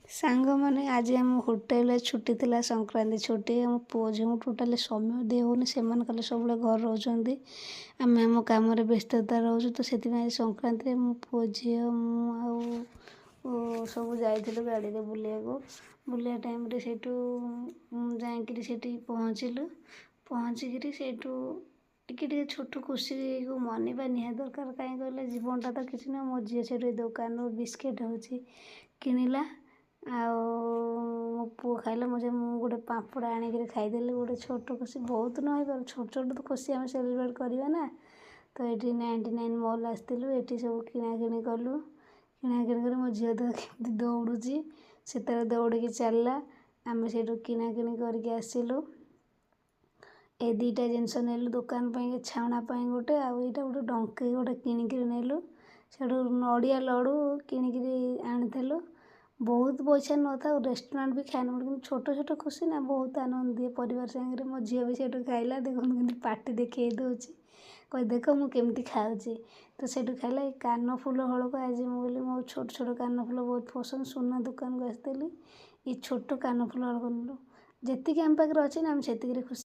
ସାଙ୍ଗମାନେ ଆଜି ଆମ ହୋଟେଲରେ ଛୁଟି ଥିଲା, ସଂକ୍ରାନ୍ତି ଛୁଟି। ଆମ ପୁଅ ଝିଅଙ୍କୁ ଟୋଟାଲି ସମୟ ଦେଇ ହେଉନି, ସେମାନେ ଖାଲି ସବୁବେଳେ ଘରେ ରହୁଛନ୍ତି, ଆମେ ଆମ କାମରେ ବ୍ୟସ୍ତତା ରହୁଛୁ। ତ ସେଥିପାଇଁ ଆଜି ସଂକ୍ରାନ୍ତିରେ ମୋ ପୁଅ ଝିଅ ମୁଁ ଆଉ ସବୁ ଯାଇଥିଲୁ ଗାଡ଼ିରେ ବୁଲିବାକୁ। ବୁଲିବା ଟାଇମ୍ରେ ସେଇଠୁ ଯାଇକିରି ସେଇଠି ପହଞ୍ଚିକିରି ସେଇଠୁ ଟିକେ ଛୋଟ ଖୁସିକୁ ମନେଇବା ନିହାତି ଦରକାର। କାହିଁକି କହିଲେ ଜୀବନଟା ତ କିଛି ନୁହେଁ। ମୋ ଝିଅ ସେଇଠୁ ଦୋକାନରୁ ବିସ୍କିଟ୍ ହେଉଛି କିଣିଲା, ଆଉ ମୋ ପୁଅ ଖାଇଲା। ମୁଁ ଗୋଟେ ପାମ୍ପଡ଼ ଆଣିକିରି ଖାଇଦେଲି। ଗୋଟେ ଛୋଟ ଖୁସି, ବହୁତ ନ ହେଇପାରୁ ଛୋଟ ଛୋଟ ତ ଖୁସି ଆମେ ସେଲିବ୍ରେଟ୍ କରିବା ନା। ତ ଏଠି 99 ମଲ୍ ଆସିଥିଲୁ, ଏଠି ସବୁ କିଣାକିଣି କଲୁ। କିଣାକିଣି କରି ମୋ ଝିଅ ତ କେମିତି ଦୌଡ଼ୁଛି, ସେତେବେଳେ ଦୌଡ଼ିକି ଚାଲିଲା। ଆମେ ସେଇଠୁ କିଣାକିଣି କରିକି ଆସିଲୁ। ଏ ଦୁଇଟା ଜିନିଷ ନେଲୁ ଦୋକାନ ପାଇଁ, ଛାଉଣା ପାଇଁ ଗୋଟେ, ଆଉ ଏଇଟା ଗୋଟେ ଡଙ୍କି ଗୋଟେ କିଣିକିରି ନେଲୁ। ସେଇଠୁ ନଡ଼ିଆ ଲଡ଼ୁ କିଣିକିରି ଆଣିଥିଲୁ। ବହୁତ ପଇସା ନଥାଉ, ରେଷ୍ଟୁରାଣ୍ଟ ବି ଖାଇନୁ, କିନ୍ତୁ ଛୋଟ ଛୋଟ ଖୁସି ନା, ବହୁତ ଆନନ୍ଦ ଦିଏ ପରିବାର ସାଙ୍ଗରେ। ମୋ ଝିଅ ବି ସେଇଠୁ ଖାଇଲା, ଦେଖନ୍ତୁ କେମିତି ପାଟି ଦେଖେଇ ଦେଉଛି, କହି ଦେଖ ମୁଁ କେମିତି ଖାଉଛି। ତ ସେଇଠୁ ଖାଇଲା। ଏଇ କାନଫୁଲ ହଳକୁ ଆଜି ମୁଁ କହିଲି ମୋ ଛୋଟ ଛୋଟ କାନଫୁଲ ବହୁତ ପସନ୍ଦ, ସୁନା ଦୋକାନକୁ ଆସିଥିଲି। ଏଇ ଛୋଟ କାନଫୁଲ ହଳ କଲୁ। ଯେତିକି ଆମ ପାଖରେ ଅଛି ନା, ଆମେ ସେତିକିରେ ଖୁସି।